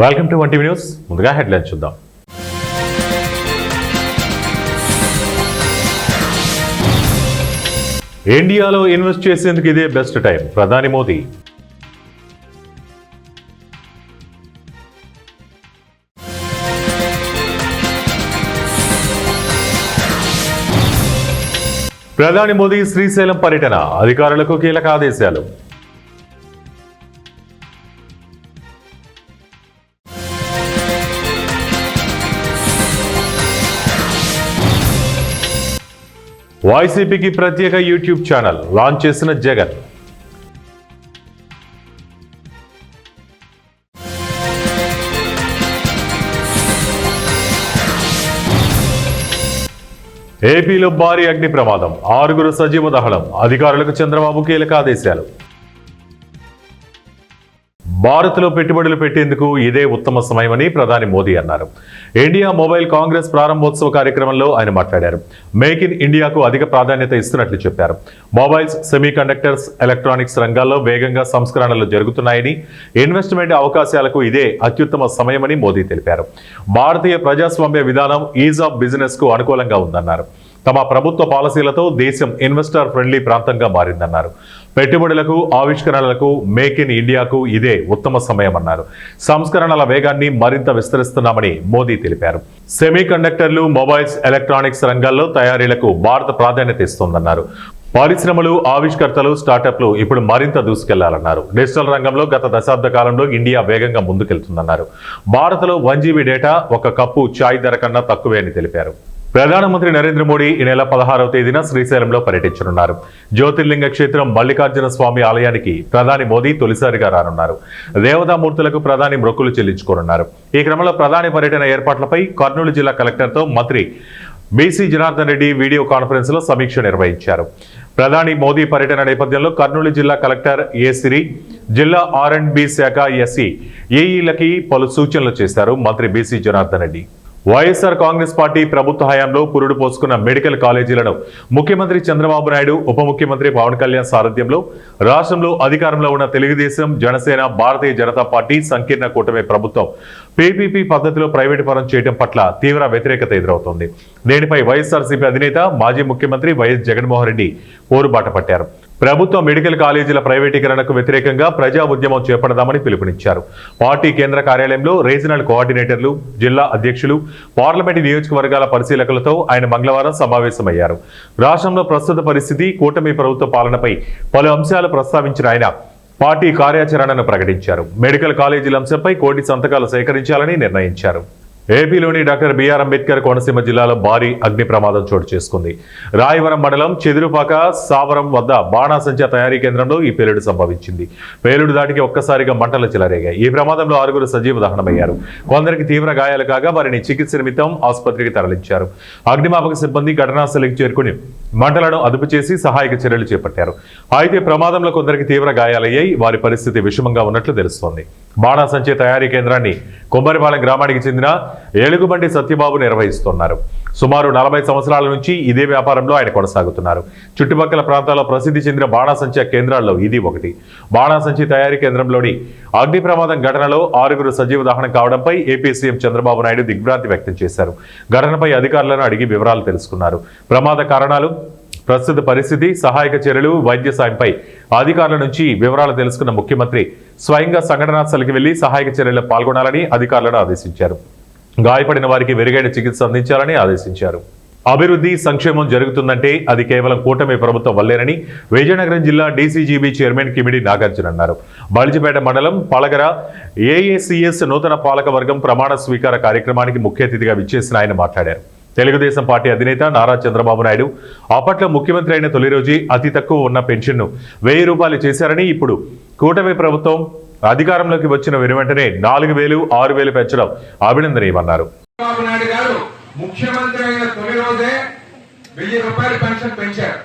Welcome to 1TV news. ముందుగా headlines చూద్దాం. ఇండియాలో ఇన్వెస్ట్ చేసేందుకు ఇదే బెస్ట్ టైం, ప్రధాని మోదీ. ప్రధాని మోదీ శ్రీశైలం పర్యటన, అధికారులకు కీలక ఆదేశాలు. వైసీపీకి ప్రత్యేక యూట్యూబ్ ఛానల్ లాంచ్ చేసిన జగన్. ఏపీలో భారీ అగ్ని ప్రమాదం, 6 సజీవ దహనం, అధికారులకు చంద్రబాబు కీలక ఆదేశాలు. భారత్లో పెట్టుబడులు పెట్టేందుకు ఇదే ఉత్తమ సమయమని ప్రధాని మోదీ అన్నారు. ఇండియా మొబైల్ కాంగ్రెస్ ప్రారంభోత్సవ కార్యక్రమంలో ఆయన మాట్లాడారు. మేక్ ఇన్ ఇండియాకు అధిక ప్రాధాన్యత ఇస్తున్నట్లు చెప్పారు. మొబైల్స్, సెమీకండక్టర్స్, ఎలక్ట్రానిక్స్ రంగాల్లో వేగంగా సంస్కరణలు జరుగుతున్నాయని, ఇన్వెస్ట్మెంట్ అవకాశాలకు ఇదే అత్యుత్తమ సమయమని మోదీ తెలిపారు. భారతీయ ప్రజాస్వామ్య విధానం ఈజ్ ఆఫ్ బిజినెస్ కు అనుకూలంగా ఉందన్నారు. తమ ప్రభుత్వ పాలసీలతో దేశం ఇన్వెస్టర్ ఫ్రెండ్లీ ప్రాంతంగా మారిందన్నారు. పెట్టుబడులకు, ఆవిష్కరణలకు మేక్ ఇన్ ఇండియాకు ఇదే ఉత్తమ సమయమన్నారు. సంస్కరణల వేగాన్ని మరింత విస్తరిస్తున్నామని మోదీ తెలిపారు. సెమీ కండక్టర్లు, మొబైల్స్, ఎలక్ట్రానిక్స్ రంగాల్లో తయారీలకు భారత ప్రాధాన్యత ఇస్తోందన్నారు. పరిశ్రమలు, ఆవిష్కర్తలు, స్టార్టప్లు ఇప్పుడు మరింత దూసుకెళ్లాలన్నారు. డిజిటల్ రంగంలో గత దశాబ్ద కాలంలో ఇండియా వేగంగా ముందుకెళ్తుందన్నారు. భారత్లో 1GB డేటా 1 కప్పు ఛాయ్ ధర కన్నా తక్కువే అని తెలిపారు. ప్రధానమంత్రి నరేంద్ర మోడీ ఈ నెల 16వ తేదీన శ్రీశైలంలో పర్యటించనున్నారు. జ్యోతిర్లింగ క్షేత్రం మల్లికార్జున స్వామి ఆలయానికి ప్రధాని మోదీ తొలిసారిగా రానున్నారు. దేవతామూర్తులకు ప్రధాని మొక్కులు చెల్లించుకోనున్నారు. ఈ క్రమంలో ప్రధాని పర్యటన ఏర్పాట్లపై కర్నూలు జిల్లా కలెక్టర్తో మంత్రి BC Janardhan Reddy video conference లో సమీక్ష నిర్వహించారు. ప్రధాని మోదీ పర్యటన నేపథ్యంలో కర్నూలు జిల్లా కలెక్టర్ ఏసిరి, జిల్లా R&B శాఖ ఎస్ఈ, ఏఈలకి పలు సూచనలు చేశారు మంత్రి బీసీ జనార్దన్ రెడ్డి. వైఎస్ఆర్ కాంగ్రెస్ పార్టీ ప్రభుత్వ హయాంలో పురుడు పోసుకున్న మెడికల్ కాలేజీలను ముఖ్యమంత్రి చంద్రబాబు నాయుడు, ఉప ముఖ్యమంత్రి పవన్ కళ్యాణ్ సారథ్యంలో రాష్ట్రంలో అధికారంలో ఉన్న తెలుగుదేశం, జనసేన, భారతీయ జనతా పార్టీ సంకీర్ణ కూటమి ప్రభుత్వం PPP పద్ధతిలో ప్రైవేటు పరం చేయడం పట్ల తీవ్ర వ్యతిరేకత ఎదురవుతోంది. దీనిపై వైఎస్ఆర్సీపీ అధినేత, మాజీ ముఖ్యమంత్రి వైఎస్ జగన్మోహన్ రెడ్డి పోరుబాట పట్టారు. ప్రభుత్వ మెడికల్ కాలేజీల ప్రైవేటీకరణకు వ్యతిరేకంగా ప్రజా ఉద్యమం చేపడదామని పిలుపునిచ్చారు. పార్టీ కేంద్ర కార్యాలయంలో రీజనల్ కోఆర్డినేటర్లు, జిల్లా అధ్యక్షులు, పార్లమెంటు నియోజకవర్గాల పరిశీలకులతో ఆయన మంగళవారం సమావేశమయ్యారు. రాష్ట్రంలో ప్రస్తుత పరిస్థితి, కూటమి ప్రభుత్వ పాలనపై పలు అంశాలు ప్రస్తావించిన ఆయన పార్టీ కార్యాచరణను ప్రకటించారు. మెడికల్ కాలేజీల అంశంపై 1 కోటి సంతకాలు సేకరించాలని నిర్ణయించారు. ఏపీలోని డాక్టర్ బిఆర్ అంబేద్కర్ కోనసీమ జిల్లాలో భారీ అగ్ని ప్రమాదం చోటు చేసుకుంది. రాయవరం మండలం చెదురుపాక సావరం వద్ద బాణాసంచా తయారీ కేంద్రంలో ఈ పేలుడు సంభవించింది. పేలుడు దాటికి ఒక్కసారిగా మంటలు చెలరేగాయి. ఈ ప్రమాదంలో 6 సజీవ దహనమయ్యారు. కొందరికి తీవ్ర గాయాలు కాగా వారిని చికిత్స నిమిత్తం ఆసుపత్రికి తరలించారు. అగ్నిమాపక సిబ్బంది ఘటనాస్థలికి చేరుకుని మంటలను అదుపు చేసి సహాయక చర్యలు చేపట్టారు. అయితే ప్రమాదంలో కొందరికి తీవ్ర గాయాలయ్యాయి. వారి పరిస్థితి విషమంగా ఉన్నట్లు తెలుస్తోంది. బాణాసంచా తయారీ కేంద్రాన్ని కొమ్మరిపాలెం గ్రామానికి చెందిన ఏలుగుబండి సత్యబాబు నిర్వహిస్తున్నారు. సుమారు 40 సంవత్సరాల నుంచి ఇదే వ్యాపారంలో ఆయన కొనసాగుతున్నారు. చుట్టుపక్కల ప్రాంతాల్లో ప్రసిద్ధి చెందిన బాణాసంచా కేంద్రాల్లో ఇది ఒకటి. బాణాసంచా తయారీ కేంద్రంలోని అగ్ని ప్రమాదం ఘటనలో 6 సజీవ దహనం కావడంపై ఏపీ సీఎం చంద్రబాబు నాయుడు దిగ్భ్రాంతి వ్యక్తం చేశారు. ఘటనపై అధికారులను అడిగి వివరాలు తెలుసుకున్నారు. ప్రమాద కారణాలు, ప్రస్తుత పరిస్థితి, సహాయక చర్యలు, వైద్య సాయంపై అధికారుల నుంచి వివరాలు తెలుసుకున్న ముఖ్యమంత్రి స్వయంగా సంఘటనా స్థలికి వెళ్లి సహాయక చర్యల్లో పాల్గొనాలని అధికారులను ఆదేశించారు. గాయపడిన వారికి మెరుగైన చికిత్స అందించాలని ఆదేశించారు. అభివృద్ధి, సంక్షేమం జరుగుతుందంటే అది కేవలం కూటమి ప్రభుత్వం వల్లేనని విజయనగరం జిల్లా డీసీజీబీ చైర్మన్ కిమిడి నాగార్జున అన్నారు. బలిజిపేట మండలం పలగర ఏఏసీఎస్ నూతన పాలక వర్గం ప్రమాణ స్వీకార కార్యక్రమానికి ముఖ్య అతిథిగా విచ్చేసిన ఆయన మాట్లాడారు. తెలుగుదేశం పార్టీ అధినేత నారా చంద్రబాబు నాయుడు అప్పట్లో ముఖ్యమంత్రి అయిన తొలి రోజు అతి తక్కువ ఉన్న పెన్షన్ను 1000 రూపాయలు చేశారని, ఇప్పుడు కూటమి ప్రభుత్వం అధికారంలోకి వచ్చిన వెనువెంటనే 4000, 6000 పెంచడం అభినందనీయమన్నారు. ముఖ్యమంత్రి అయిన తొలి రోజే 1000 రూపాయలు పెన్షన్ పెంచారు.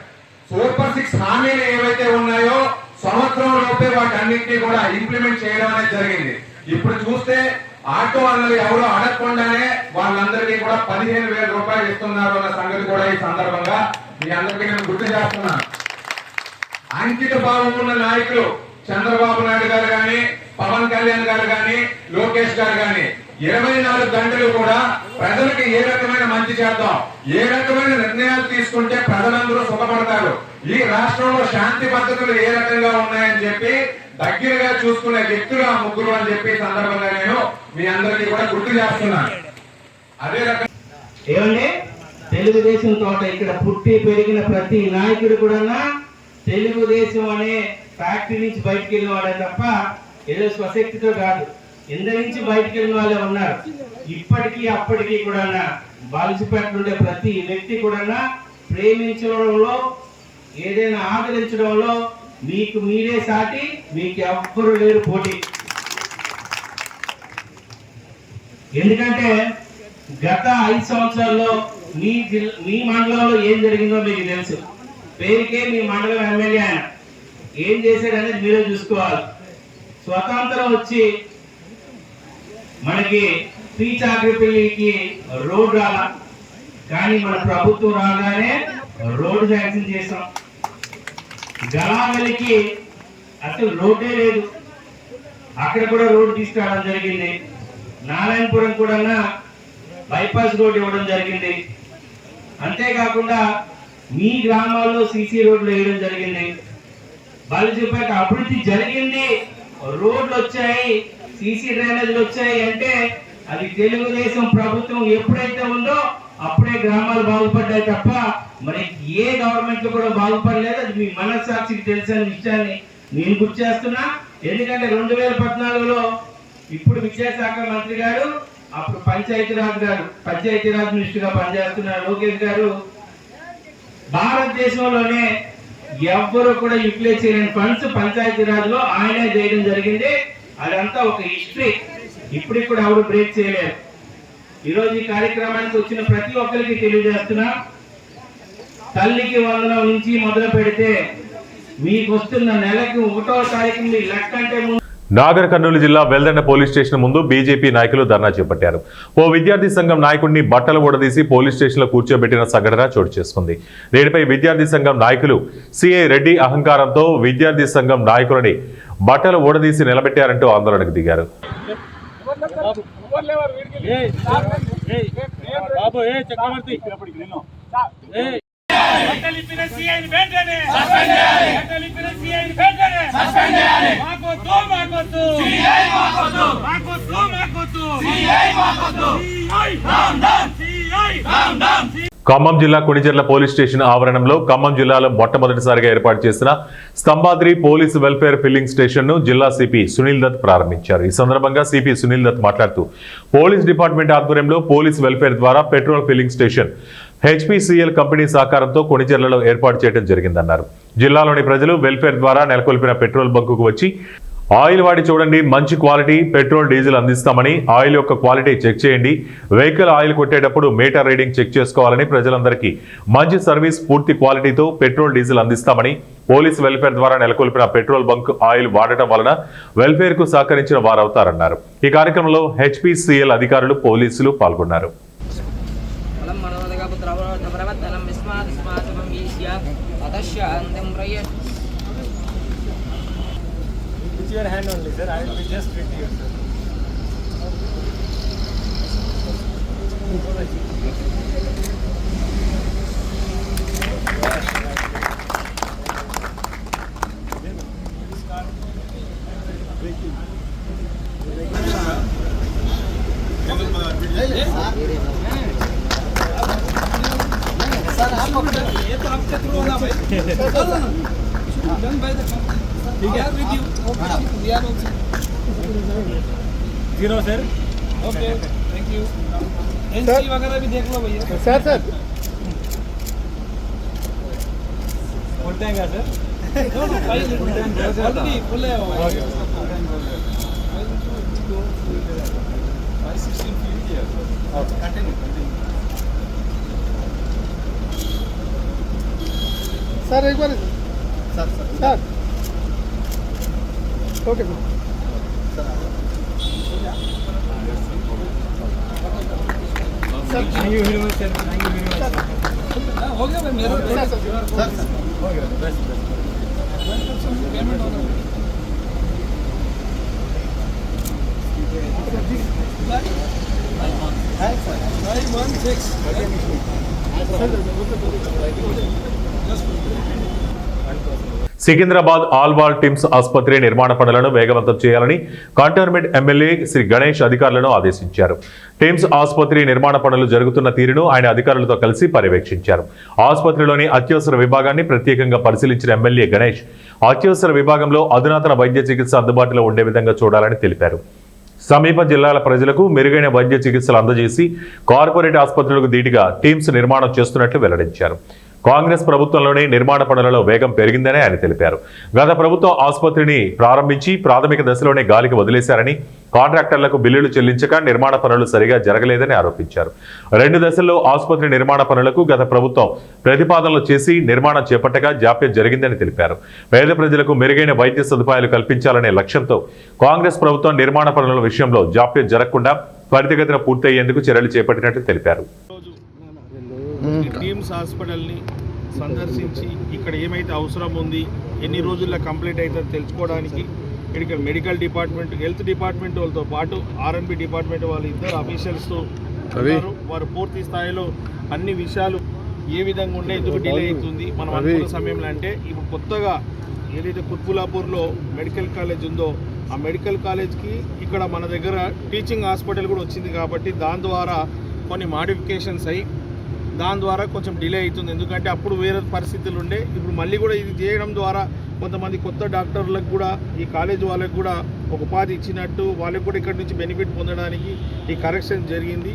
సూపర్ 6 హామీలు ఏవైతే ఉన్నాయో సంవత్సరం లోపే వాటన్నింటినీ కూడా ఇంప్లిమెంట్ చేయడం అనేది జరిగింది. ఇప్పుడు చూస్తే ఆటో వాళ్ళని ఎవరో అడగకుండానే వాళ్ళందరికీ కూడా 15,000 రూపాయలు ఇస్తున్నారు అన్న సంగతి కూడా ఈ సందర్భంగా మీ అందరికీ నేను గుర్తు చేస్తున్నాను. అంకిత భావం ఉన్న నాయకులు చంద్రబాబు నాయుడు గారు కానీ, పవన్ కళ్యాణ్ గారు గాని లోకేష్ గారు గాని 24 గంటలు కూడా ప్రజలకు ఏ రకమైన మంచి చేద్దాం, ఏ రకమైన నిర్ణయాలు తీసుకుంటే ప్రజలందరూ సుఖపడతారు, ఈ రాష్ట్రంలో శాంతి భద్రతలు ఏ రకంగా ఉన్నాయని చెప్పి దగ్గరగా చూసుకునే వ్యక్తులు ఆ ముగ్గురు అని చెప్పి సందర్భంగా నేను మీ అందరికీ కూడా గుర్తు చేస్తున్నాను. అదే రకంగా ఏమండి, తెలుగుదేశం తోట ఇక్కడ పుట్టి పెరిగిన ప్రతి నాయకుడు కూడా తెలుగుదేశం అనే ఫ్యాక్టరీ నుంచి బయటకు వెళ్ళిన వాడే తప్ప ఏదో స్వశక్తితో కాదు, ఇందు నుంచి బయటకు వెళ్ళిన వాళ్ళే ఉన్నారు. ఇప్పటికీ అప్పటికీ కూడా బాలిసిపేట ఉండే ప్రతి వ్యక్తి కూడా ప్రేమించడంలో, ఏదైనా ఆదరించడంలో మీకు మీరే సాటి, మీకు ఎవ్వరు లేరు పోటీ. ఎందుకంటే గత 5 సంవత్సరాల్లో మీ మండలంలో ఏం జరిగిందో మీకు తెలుసు. పేరుకే మీ మండలం ఎమ్మెల్యే ఆయన ఏం చేశాడనేది మీరే చూసుకోవాలి. స్వతంత్రం వచ్చి మనకి పీచాకరిపల్లికి రోడ్ రాలా, కానీ మన ప్రభుత్వం రాగానే రోడ్డు శాంక్షన్ చేసాం. గలావలికి అసలు రోడ్డే లేదు, అక్కడ కూడా రోడ్డు తీసుకురావడం జరిగింది. నారాయణపురం కూడా బైపాస్ రోడ్ ఇవ్వడం జరిగింది. అంతేకాకుండా మీ గ్రామాల్లో సీసీ రోడ్లు వేయడం జరిగింది. బాలిజీపేట అభివృద్ధి జరిగింది, రోడ్లు వచ్చాయి, సీసీ డ్రైనేజీలు వచ్చాయి అంటే అది తెలుగుదేశం ప్రభుత్వం ఎప్పుడైతే ఉందో అప్పుడే గ్రామాలు బాగుపడ్డాయి తప్ప మరి ఏ గవర్నమెంట్ లో కూడా బాగుపడలేదు. అది మీ మనస్సాక్షికి తెలిసిన విషయాన్ని నేను గుర్తు చేస్తున్నా. ఎందుకంటే 2014లో ఇప్పుడు విద్యాశాఖ మంత్రి గారు, అప్పుడు పంచాయతీరాజ్ మినిస్టర్ గా పనిచేస్తున్నారు లోకేష్ గారు, భారతదేశంలోనే ఎవ్వరు కూడా యూటిలైజ్ చేయలేని ఫండ్స్ పంచాయతీరాజ్ లో ఆయనే చేయడం జరిగింది. అదంతా ఒక హిస్టరీ, ఇప్పటికి కూడా ఎవరు బ్రేక్ చేయలేరు. ఈరోజు ఈ కార్యక్రమానికి వచ్చిన ప్రతి ఒక్కరికి తెలియజేస్తున్నా, తల్లికి వందనం నుంచి మొదలు పెడితే మీకు వస్తున్న నెలకు 1వ తారీఖు మీ లెక్క అంటే నాగర్ కర్నూలు జిల్లా వెల్దండ పోలీస్ స్టేషన్ ముందు బీజేపీ నాయకులు ధర్నా చేపట్టారు. ఓ విద్యార్థి సంఘం నాయకుడిని బట్టలు ఊడదీసి పోలీస్ స్టేషన్ లో కూర్చోబెట్టిన సంఘటన చోటు చేసుకుంది. దీనిపై విద్యార్థి సంఘం నాయకులు సిఐ రెడ్డి అహంకారంతో విద్యార్థి సంఘం నాయకులని బట్టలు ఊడదీసి నిలబెట్టారంటూ ఆందోళనకు దిగారు. ఖమ్మం జిల్లా కొణిజర్ల పోలీస్ స్టేషన్ ఆవరణంలో ఖమ్మం జిల్లాలో మొట్టమొదటిసారిగా ఏర్పాటు చేసిన Stambhadri police welfare filling station ను జిల్లా సిపి సునీల్ దత్ ప్రారంభించారు. ఈ సందర్భంగా సిపి సునీల్ దత్ మాట్లాడుతూ పోలీస్ డిపార్ట్మెంట్ ఆధ్వర్యంలో పోలీస్ వెల్ఫేర్ ద్వారా petrol filling station HPCL company సహకారంతో కొణిజర్లలో ఏర్పాటు చేయడం జరిగిందన్నారు. జిల్లాలోని ప్రజలు వెల్ఫేర్ ద్వారా నెలకొల్పిన పెట్రోల్ బంకుకు వచ్చి ఆయిల్ వాడి చూడండి, మంచి క్వాలిటీ పెట్రోల్ డీజిల్ అందిస్తామని, ఆయిల్ యొక్క క్వాలిటీ చెక్ చేయండి, వెహికల్ ఆయిల్ కొట్టేటప్పుడు మీటర్ రీడింగ్ చెక్ చేసుకోవాలని, ప్రజలందరికీ మంచి సర్వీస్ పూర్తి క్వాలిటీతో పెట్రోల్ డీజిల్ అందిస్తామని, పోలీస్ వెల్ఫేర్ ద్వారా నెలకొల్పిన పెట్రోల్ బంక్ ఆయిల్ వాడటం వలన వెల్ఫేర్ కు సహకరించిన వారవుతారన్నారు. ఈ కార్యక్రమంలో హెచ్పిసిఎల్ అధికారులు, పోలీసులు పాల్గొన్నారు. It's your hand only, sir. I will just treat you, sir. ये तो आपके थ्रू होना भाई. Done by the company. ठीक है with you. We are also. 0 sir. Okay. Thank you. NC वगैरह भी देख लो भैया. सर. बोलते हैं क्या सर? No फाइल ऑलरेडी बोले हो. 516 feet here. Okay. Continue. Sir एक बार sir okay sir thank you very much sir thank you very much हो गया भाई मेरा सर हो गया बेस्ट पेमेंट होगा సికింద్రాబాద్ ఆల్వాల్ టిమ్స్ ఆసుపత్రి నిర్మాణ పనులను వేగవంతం చేయాలని కంటోన్మెంట్ ఎమ్మెల్యే శ్రీ గణేష్ అధికారులను ఆదేశించారు. టిమ్స్ ఆసుపత్రి నిర్మాణ పనులు జరుగుతున్న తీరును ఆయన అధికారులతో కలిసి పర్యవేక్షించారు. ఆసుపత్రిలోని అత్యవసర విభాగాన్ని ప్రత్యేకంగా పరిశీలించిన ఎమ్మెల్యే గణేష్ అత్యవసర విభాగంలో అధునాతన వైద్య చికిత్స అందుబాటులో ఉండే విధంగా చూడాలని తెలిపారు. సమీప జిల్లాల ప్రజలకు మెరుగైన వైద్య చికిత్సలు అందజేసి కార్పొరేట్ ఆసుపత్రులకు ధీటుగా టీమ్స్ నిర్మాణం చేస్తున్నట్లు వెల్లడించారు. కాంగ్రెస్ ప్రభుత్వంలోనే నిర్మాణ పనులలో వేగం పెరిగిందని ఆయన తెలిపారు. గత ప్రభుత్వం ఆసుపత్రిని ప్రారంభించి ప్రాథమిక దశలోనే గాలికి వదిలేశారని, కాంట్రాక్టర్లకు బిల్లులు చెల్లించక నిర్మాణ పనులు సరిగా జరగలేదని ఆరోపించారు. 2 దశల్లో ఆసుపత్రి నిర్మాణ పనులకు గత ప్రభుత్వం ప్రతిపాదనలు చేసి నిర్మాణం చేపట్టగా జాప్యం జరిగిందని తెలిపారు. పేద ప్రజలకు మెరుగైన వైద్య సదుపాయాలు కల్పించాలనే లక్ష్యంతో కాంగ్రెస్ ప్రభుత్వం నిర్మాణ పనుల విషయంలో జాప్యం జరగకుండా త్వరితగతిన పూర్తయ్యేందుకు చర్యలు చేపట్టినట్లు తెలిపారు. టీమ్స్ హాస్పిటల్ని సందర్శించి ఇక్కడ ఏమైతే అవసరం ఉంది, ఎన్ని రోజుల్లో కంప్లీట్ అవుతుందో తెలుసుకోవడానికి ఇక్కడ మెడికల్ డిపార్ట్మెంట్, హెల్త్ డిపార్ట్మెంట్ వాళ్ళతో పాటు ఆర్ఎంపీ డిపార్ట్మెంట్ వాళ్ళు ఇద్దరు అఫీషియల్స్తో ఉన్నారు. వారు పూర్తి స్థాయిలో అన్ని విషయాలు ఏ విధంగా ఉండే ఎందుకు డిలే అవుతుంది మనం అనుకున్న సమయంలో అంటే ఇప్పుడు కొత్తగా ఏదైతే కుత్బులాపూర్లో మెడికల్ కాలేజ్ ఉందో ఆ మెడికల్ కాలేజ్కి ఇక్కడ మన దగ్గర టీచింగ్ హాస్పిటల్ కూడా వచ్చింది కాబట్టి దాని ద్వారా కొన్ని మాడిఫికేషన్స్ అయ్యి దాని ద్వారా కొంచెం డిలే అవుతుంది. ఎందుకంటే అప్పుడు వేరే పరిస్థితులు ఉండే, ఇప్పుడు మళ్ళీ కూడా ఇది చేయడం ద్వారా కొంతమంది కొత్త డాక్టర్లకు కూడా ఈ కాలేజ్ వాళ్ళకు కూడా ఒక ఉపాధి ఇచ్చినట్టు వాళ్ళకు కూడా ఇక్కడ నుంచి బెనిఫిట్ పొందడానికి ఈ కరెక్షన్ జరిగింది.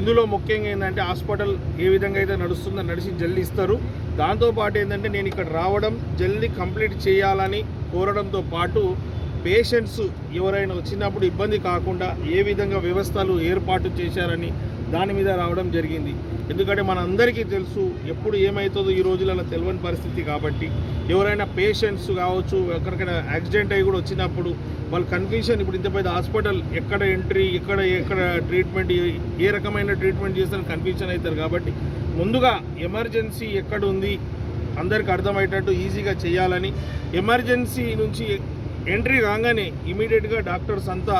ఇందులో ముఖ్యంగా ఏంటంటే హాస్పిటల్ ఏ విధంగా అయితే నడుస్తుందో నడిచి జల్దీ ఇస్తారు. దాంతోపాటు ఏంటంటే నేను ఇక్కడ రావడం జల్దీ కంప్లీట్ చేయాలని కోరడంతో పాటు పేషెంట్స్ ఎవరైనా వచ్చినప్పుడు ఇబ్బంది కాకుండా ఏ విధంగా వ్యవస్థలు ఏర్పాటు చేశారని దాని మీద రావడం జరిగింది. ఎందుకంటే మనందరికీ తెలుసు ఎప్పుడు ఏమవుతుందో ఈ రోజులలో తెలియని పరిస్థితి కాబట్టి ఎవరైనా పేషెంట్స్ కావచ్చు ఎక్కడికైనా యాక్సిడెంట్ అయ్యి కూడా వచ్చినప్పుడు వాళ్ళ కన్ఫ్యూషన్, ఇప్పుడు ఇంత పెద్ద హాస్పిటల్ ఎక్కడ ఎంట్రీ, ఎక్కడ ట్రీట్మెంట్, ఏ రకమైన ట్రీట్మెంట్ చేస్తారని కన్ఫ్యూషన్ అవుతారు. కాబట్టి ముందుగా ఎమర్జెన్సీ ఎక్కడ ఉంది అందరికి అర్థమయ్యేటట్టు ఈజీగా చేయాలని, ఎమర్జెన్సీ నుంచి ఎంట్రీ కాగానే ఇమీడియట్గా డాక్టర్స్ అంతా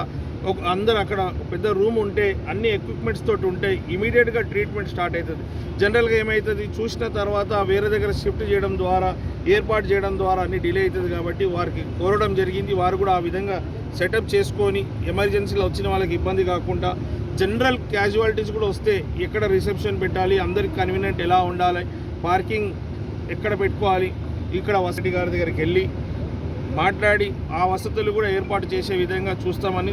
అందరు అక్కడ పెద్ద రూమ్ ఉంటే అన్ని ఎక్విప్మెంట్స్ తోటి ఉంటే ఇమీడియట్గా ట్రీట్మెంట్ స్టార్ట్ అవుతుంది. జనరల్గా ఏమవుతుంది చూసిన తర్వాత వేరే దగ్గర షిఫ్ట్ చేయడం ద్వారా ఏర్పాటు చేయడం ద్వారా అన్ని డిలే అవుతుంది. కాబట్టి వారికి కోరడం జరిగింది. వారు కూడా ఆ విధంగా సెటప్ చేసుకొని ఎమర్జెన్సీలో వచ్చిన వాళ్ళకి ఇబ్బంది కాకుండా జనరల్ క్యాజువాలిటీస్ కూడా వస్తే ఎక్కడ రిసెప్షన్ పెట్టాలి, అందరికి కన్వీనియంట్ ఎలా ఉండాలి, పార్కింగ్ ఎక్కడ పెట్టుకోవాలి, ఇక్కడ వసతి గారి దగ్గరికి వెళ్ళి మాట్లాడి ఆ వసతులు కూడా ఏర్పాటు చేసే విధంగా చూస్తామని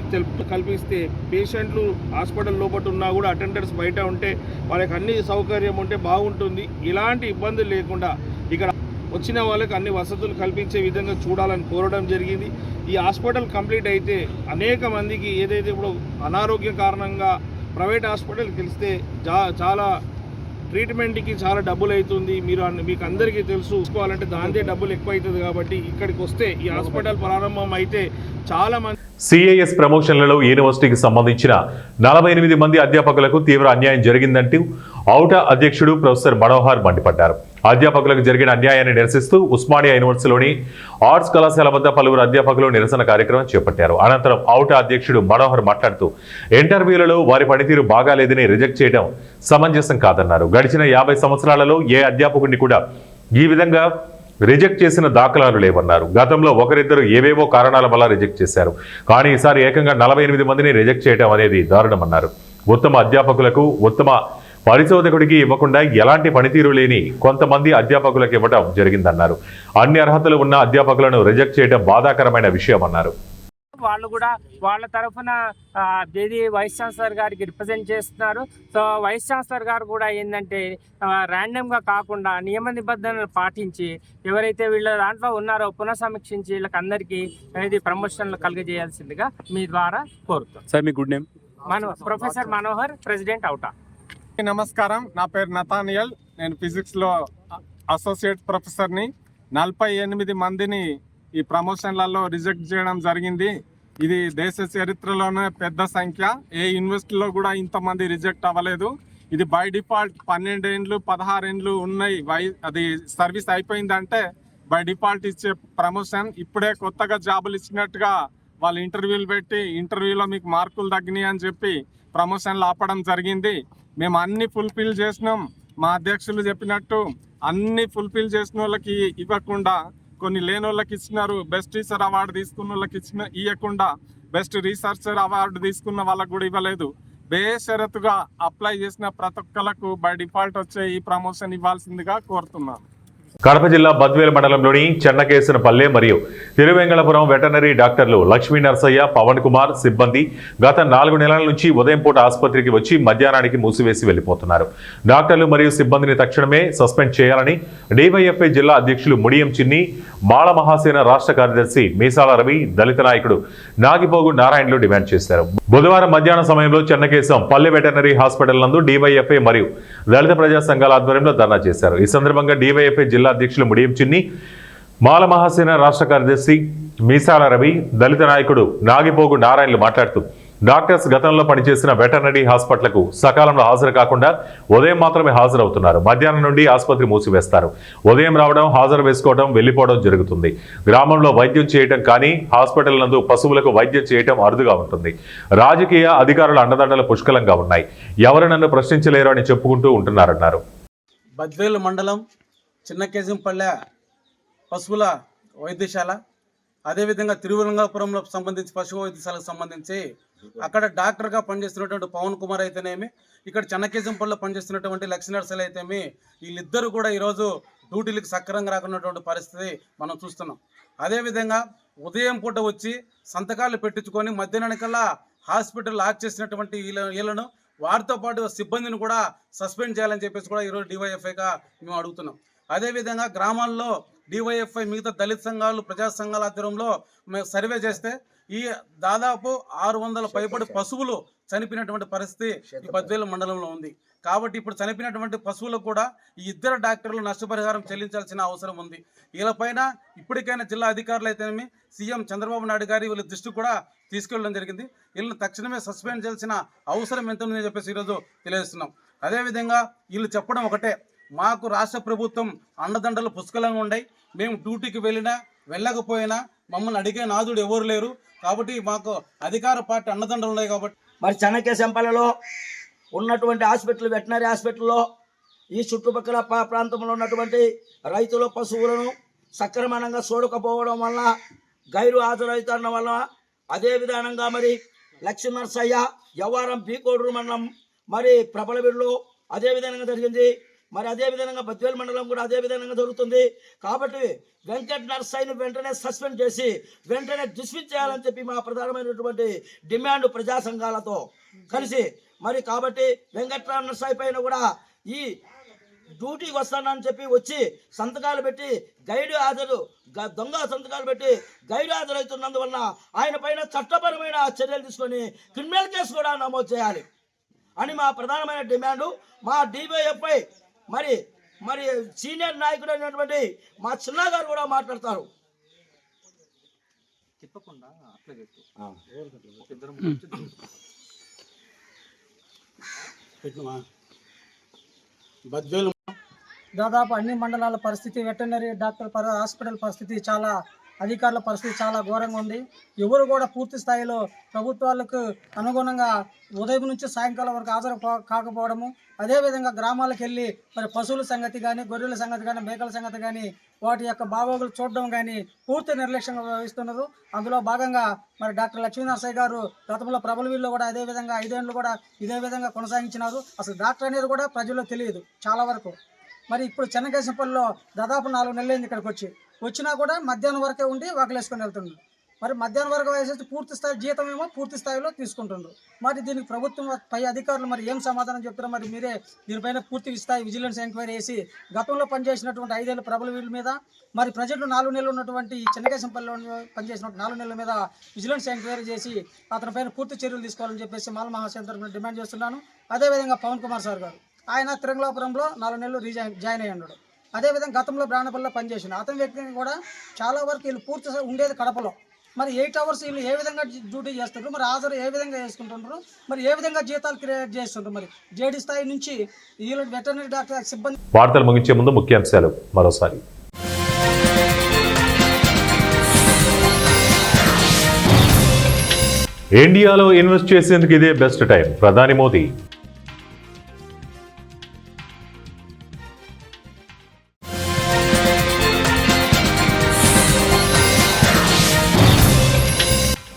కల్పిస్తే పేషెంట్లు హాస్పిటల్ లోపల ఉన్నా కూడా అటెండర్స్ బయట ఉంటే వాళ్ళకి అన్ని సౌకర్యం ఉంటే బాగుంటుంది. ఇలాంటి ఇబ్బందులు లేకుండా ఇక్కడ వచ్చిన వాళ్ళకి అన్ని వసతులు కల్పించే విధంగా చూడాలని కోరడం జరిగింది. ఈ హాస్పిటల్ కంప్లీట్ అయితే అనేక మందికి ఏదైతే ఇప్పుడు అనారోగ్య కారణంగా ప్రైవేట్ హాస్పిటల్కి వెళ్తే చాలా ట్రీట్మెంట్కి చాలా డబ్బులు అవుతుంది. మీకు అందరికీ తెలుసు, చూసుకోవాలంటే దాంతే డబ్బులు ఎక్కువ అవుతుంది. కాబట్టి ఇక్కడికి వస్తే ఈ హాస్పిటల్ ప్రారంభం అయితే చాలా మంది సిఐఎస్ ప్రమోషన్లలో యూనివర్సిటీకి సంబంధించిన 48 మంది అధ్యాపకులకు తీవ్ర అన్యాయం జరిగిందంటూ ఔటా అధ్యక్షుడు ప్రొఫెసర్ మనోహర్ మండిపడ్డారు. అధ్యాపకులకు జరిగిన అన్యాయాన్ని నిరసిస్తూ ఉస్మానియా యూనివర్సిటీలోని ఆర్ట్స్ కళాశాల వద్ద పలువురు అధ్యాపకులు నిరసన కార్యక్రమం చేపట్టారు. అనంతరం ఔటా అధ్యక్షుడు మనోహర్ మాట్లాడుతూ ఇంటర్వ్యూలలో వారి పనితీరు బాగాలేదని రిజెక్ట్ చేయడం సమంజసం కాదన్నారు. గడిచిన 50 సంవత్సరాలలో ఏ అధ్యాపకుడిని కూడా ఈ విధంగా రిజెక్ట్ చేసిన దాఖలాలు లేవన్నారు. గతంలో ఒకరిద్దరు ఏవేవో కారణాల వల్ల రిజెక్ట్ చేశారు, కానీ ఈసారి ఏకంగా 48 మందిని రిజెక్ట్ చేయడం అనేది దారుణమన్నారు. ఉత్తమ అధ్యాపకులకు ఉత్తమ పరిశోధకుడికి ఇవ్వకుండా ఎలాంటి పనితీరు లేని కొంతమంది అధ్యాపకులకు ఇవ్వడం జరిగిందన్నారు. అన్ని అర్హతలు ఉన్న అధ్యాపకులను రిజెక్ట్ చేయడం బాధాకరమైన విషయం అన్నారు. వాళ్ళు కూడా వాళ్ళ తరఫున వైస్ ఛాన్సలర్ గారికి రిప్రజెంట్ చేస్తున్నారు. సో వైస్ ఛాన్సలర్ గారు కూడా ఏంటంటే ర్యాండమ్గా కాకుండా నియమ నిబంధనలు పాటించి ఎవరైతే వీళ్ళ దాంట్లో ఉన్నారో పునఃసమీక్షించి వీళ్ళకి అందరికీ అనేది ప్రమోషన్లు కలుగజేయాల్సిందిగా మీ ద్వారా కోరుతాం. సార్ మీ good name? Professor Manohar, president OUTA. నమస్కారం, నా పేరు నతానియల్. నేను ఫిజిక్స్లో అసోసియేట్ ప్రొఫెసర్ని. 48 మందిని ఈ ప్రమోషన్లలో రిజెక్ట్ చేయడం జరిగింది. ఇది దేశ చరిత్రలోనే పెద్ద సంఖ్య. ఏ యూనివర్సిటీలో కూడా ఇంతమంది రిజెక్ట్ అవ్వలేదు. ఇది బై డిఫాల్ట్ 12 ఏండ్లు 16 ఏండ్లు ఉన్నాయి. అది సర్వీస్ అయిపోయిందంటే బై డిఫాల్ట్ ఇచ్చే ప్రమోషన్. ఇప్పుడే కొత్తగా జాబులు ఇచ్చినట్టుగా వాళ్ళు ఇంటర్వ్యూలు పెట్టి ఇంటర్వ్యూలో మీకు మార్కులు తగ్గినాయి అని చెప్పి ప్రమోషన్లు ఆపడం జరిగింది. మేము అన్ని ఫుల్ఫిల్ చేసినాం. మా అధ్యక్షులు చెప్పినట్టు అన్ని ఫుల్ఫిల్ చేసిన వాళ్ళకి ఇవ్వకుండా కొన్ని లేని వాళ్ళకి ఇచ్చినారు. బెస్ట్ టీచర్ అవార్డు తీసుకున్న వాళ్ళకి ఇవ్వకుండా బెస్ట్ రీసెర్చర్ అవార్డు తీసుకున్న వాళ్ళకు కూడా ఇవ్వలేదు. బేషరతుగా అప్లై చేసిన ప్రతి ఒక్కరికి బై డిఫాల్ట్ వచ్చే ఈ ప్రమోషన్ ఇవ్వాల్సిందిగా కోరుతున్నాను. కడప జిల్లా బద్వేల్ మండలంలోని చెన్నకేశనపల్లె మరియు తిరువెంగళపురం వెటర్నరీ డాక్టర్లు లక్ష్మీ నరసయ్య, పవన్ కుమార్ సిబ్బంది గత 4 నెలల నుంచి ఉదయం పూట ఆసుపత్రికి వచ్చి మధ్యాహ్నానికి మూసివేసి వెళ్లిపోతున్నారు. డాక్టర్లు మరియు సిబ్బందిని తక్షణమే సస్పెండ్ చేయాలని డివైఎఫ్ఐ జిల్లా అధ్యక్షులు ముడియం చిన్ని, మాళ మహాసేన రాష్ట్ర కార్యదర్శి మీసాల రవి, దళిత నాయకుడు నాగిపోగు నారాయణలు డిమాండ్ చేశారు. బుధవారం మధ్యాహ్నం సమయంలో చెన్నకేశం పల్లె వెటర్నరీ హాస్పిటల్ నందు డివైఎఫ్ఐ మరియు దళిత ప్రజా సంఘాల ఆధ్వర్యంలో ధర్నా చేశారు. ఈ సందర్భంగా డివైఎఫ్ఐ జిల్లా అధ్యక్షులు ముడియం చిన్ని, మాల మహాసేన రాష్ట్ర కార్యదర్శి మీసాల రవి, దళిత నాయకుడు నాగిపోగు నారాయణలు మాట్లాడుతూ డాక్టర్స్ గతంలో పనిచేసిన వెటర్నరీ హాస్పిటల్కు సకాలంలో హాజరు కాకుండా ఉదయం మాత్రమే హాజరవుతున్నారు. మధ్యాహ్నం నుండి ఆసుపత్రి మూసివేస్తారు. ఉదయం రావడం, హాజరు వేసుకోవడం, వెళ్లిపోవడం జరుగుతుంది. గ్రామంలో వైద్యం చేయటం కానీ హాస్పిటల్ నందు పశువులకు వైద్యం చేయటం అరుదుగా ఉంటుంది. రాజకీయ అధికారుల అండదండలు పుష్కలంగా ఉన్నాయి. ఎవరు నన్ను ప్రశ్నించలేరు అని చెప్పుకుంటూ ఉంటున్నారన్నారు. బద్వేలు మండలం చిన్నకేశంపల్లె పశువుల వైద్యశాల, అదేవిధంగా తిరువరంగపురంలో సంబంధించి పశువు వైద్యశాలకు సంబంధించి అక్కడ డాక్టర్గా పనిచేస్తున్నటువంటి పవన్ కుమార్ అయితేనేమి, ఇక్కడ చెన్నకేశంపల్లిలో పనిచేస్తున్నటువంటి లక్ష్మీ నరసయ్య అయితేమి, వీళ్ళిద్దరూ కూడా ఈరోజు డ్యూటీలకు సక్రమంగా రాకున్నటువంటి పరిస్థితి మనం చూస్తున్నాం. అదేవిధంగా ఉదయం పూట వచ్చి సంతకాలు పెట్టించుకొని మధ్యాహ్నానికల్లా హాస్పిటల్ లాక్ చేసినటువంటి వీళ్ళను, వారితో పాటు సిబ్బందిని కూడా సస్పెండ్ చేయాలని చెప్పేసి కూడా ఈరోజు డివైఎఫ్ఐగా మేము అడుగుతున్నాం. అదేవిధంగా గ్రామాల్లో డివైఎఫ్ఐ మిగతా దళిత సంఘాలు, ప్రజా సంఘాల ఆధ్వర్యంలో మేము సర్వే చేస్తే ఈ దాదాపు 600 పైబడి పశువులు చనిపోయినటువంటి పరిస్థితి ఈ బద్వేలు మండలంలో ఉంది. కాబట్టి ఇప్పుడు చనిపోయినటువంటి పశువులకు కూడా ఈ ఇద్దరు డాక్టర్లు నష్టపరిహారం చెల్లించాల్సిన అవసరం ఉంది. వీళ్ళపైన ఇప్పటికైనా జిల్లా అధికారులు అయితేనేమి, సీఎం చంద్రబాబు నాయుడు గారి వీళ్ళ దృష్టికి కూడా తీసుకెళ్ళడం జరిగింది. వీళ్ళని తక్షణమే సస్పెండ్ చేయాల్సిన అవసరం ఎంత ఉందని చెప్పేసి ఈరోజు తెలియజేస్తున్నాం. అదేవిధంగా వీళ్ళు చెప్పడం ఒకటే, మాకు రాష్ట్ర ప్రభుత్వం అండదండలు పుష్కలంగా ఉన్నాయి. మేము డ్యూటీకి వెళ్ళినా వెళ్ళకపోయినా మమ్మల్ని అడిగే నాదుడు ఎవరు లేరు. కాబట్టి మాకు అధికార పార్టీ అండదండలు ఉన్నాయి. కాబట్టి మరి చెన్నకేశంపల్లిలో ఉన్నటువంటి హాస్పిటల్, వెటనరీ హాస్పిటల్లో ఈ చుట్టుపక్కల ప్రాంతంలో ఉన్నటువంటి రైతుల పశువులను సక్రమంగా చూడకపోవడం వల్ల, గైరు హాజరవుతున్న వల్ల, అదే విధానంగా మరి లక్ష్మీ నరసయ్య యవ్వారం బీకోడూరు మండలం మరి ప్రబలవిడిలో అదే విధంగా జరిగింది. మరి అదే విధంగా బద్వేలు మండలం కూడా అదే విధంగా జరుగుతుంది. కాబట్టి వెంకట నరసయ్యను వెంటనే సస్పెండ్ చేసి వెంటనే డిస్మిస్ చేయాలని చెప్పి మా ప్రధానమైనటువంటి డిమాండ్ ప్రజా సంఘాలతో కలిసి మరి కాబట్టి వెంకట నరసయ్య పైన కూడా ఈ డ్యూటీకి వస్తానని చెప్పి వచ్చి సంతకాలు పెట్టి దొంగ సంతకాలు పెట్టి గైడు హాజరవుతున్నందువల్ల ఆయన పైన చట్టపరమైన చర్యలు తీసుకొని క్రిమినల్ కేసు కూడా నమోదు చేయాలి అని మా ప్రధానమైన డిమాండు. మా డివైఎఫ్ఐ మరి మరి సీనియర్ నాయకుడు అయినటువంటి మా చిన్న గారు కూడా మాట్లాడతారు. బద్వేలు దాదాపు అన్ని మండలాల పరిస్థితి, వెటర్నరీ డాక్టర్ హాస్పిటల్ పరిస్థితి, చాలా అధికారుల పరిస్థితి చాలా ఘోరంగా ఉంది. ఎవరు కూడా పూర్తి స్థాయిలో ప్రభుత్వాలకు అనుగుణంగా ఉదయం నుంచి సాయంకాలం వరకు హాజరు కాకపోవడము, అదేవిధంగా గ్రామాలకు వెళ్ళి మరి పశువుల సంగతి కానీ, గొర్రెల సంగతి కానీ, మేకల సంగతి కానీ, వాటి యొక్క బాగోగులు చూడడం కానీ పూర్తి నిర్లక్ష్యంగా వ్యవహరిస్తున్నారు. అందులో భాగంగా మరి డాక్టర్ లక్ష్మీ నరసయ్య గారు గతంలో ప్రబలవీల్లో కూడా అదేవిధంగా 5 ఏళ్ళు కూడా ఇదే విధంగా కొనసాగించినారు. అసలు డాక్టర్ అనేది కూడా ప్రజల్లో తెలియదు చాలా వరకు. మరి ఇప్పుడు చెన్నకేశంపల్లిలో దాదాపు 4 నెలలైంది ఇక్కడికి వచ్చినా కూడా మధ్యాహ్నం వరకే ఉండి వాకలేసుకొని వెళ్తున్నారు. మరి మధ్యాహ్నం వరకు వేసేసి పూర్తి స్థాయి జీతం ఏమో పూర్తి స్థాయిలో తీసుకుంటున్నారు. మరి దీనికి ప్రభుత్వం పై అధికారులు మరి ఏం సమాధానం చెప్తారో మరి మీరే దీనిపైన పూర్తి స్థాయి విజిలెన్స్ ఎంక్వైరీ చేసి గతంలో పనిచేసినటువంటి 5 ఏళ్ళ ప్రబల వీళ్ళ మీద, మరి ప్రజెంట్ 4 నెలలు ఉన్నటువంటి చెన్నకేశంపల్లిలో పనిచేసిన 4 నెలల మీద విజిలెన్స్ ఎంక్వైరీ చేసి అతని పైన పూర్తి చర్యలు తీసుకోవాలని చెప్పేసి మాల మహాసేన డిమాండ్ చేస్తున్నాను. అదేవిధంగా పవన్ కుమార్ సార్ గారు, ఆయన తిరుమలాపురంలో 4 నెలలు జాయిన్ అయ్యి ఉన్నాడు. అదేవిధంగా గతంలో బ్రాహ్మణపల్లిలో పనిచేసిన అతని వ్యక్తిని కూడా చాలా వరకు వీళ్ళు పూర్తి ఉండేది కడపలో. మరి 8 అవర్స్ వీళ్ళు ఏ విధంగా డ్యూటీ చేస్తుంటారు, మరి హాజరు ఏ విధంగా చేసుకుంటుంటారు, మరి ఏ విధంగా జీతాలు క్రియేట్ చేస్తుంటారు, మరి జేడీ స్థాయి నుంచి వీళ్ళు వెటర్నరీ డాక్టర్ సిబ్బంది. వార్తలు ముగించే ముందు ముఖ్యాంశాలు మరోసారి. ఇండియాలో ఇన్వెస్ట్ చేసేందుకు ఇదే బెస్ట్ టైం, ప్రధాని మోదీ.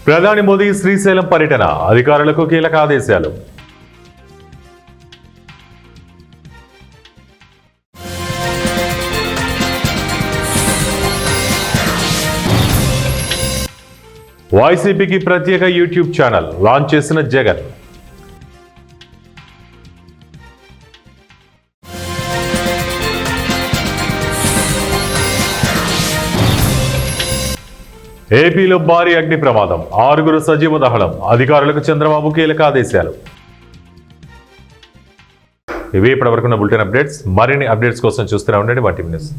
ప్రధాని మోదీ శ్రీశైలం పర్యటన, అధికారులకు కీలక ఆదేశాలు. వైసీపీకి ప్రత్యేక యూట్యూబ్ ఛానల్ లాంచ్ చేసిన జగన్. ఏపీలో భారీ అగ్ని ప్రమాదం, 6 సజీవ దహనం, అధికారులకు చంద్రబాబు కీలక ఆదేశాలు. ఇవి ఇప్పటివరకున్న బులెటిన్ అప్డేట్స్. మరిన్ని అప్డేట్స్ కోసం చూస్తూనే ఉండండి మా టీవీ న్యూస్.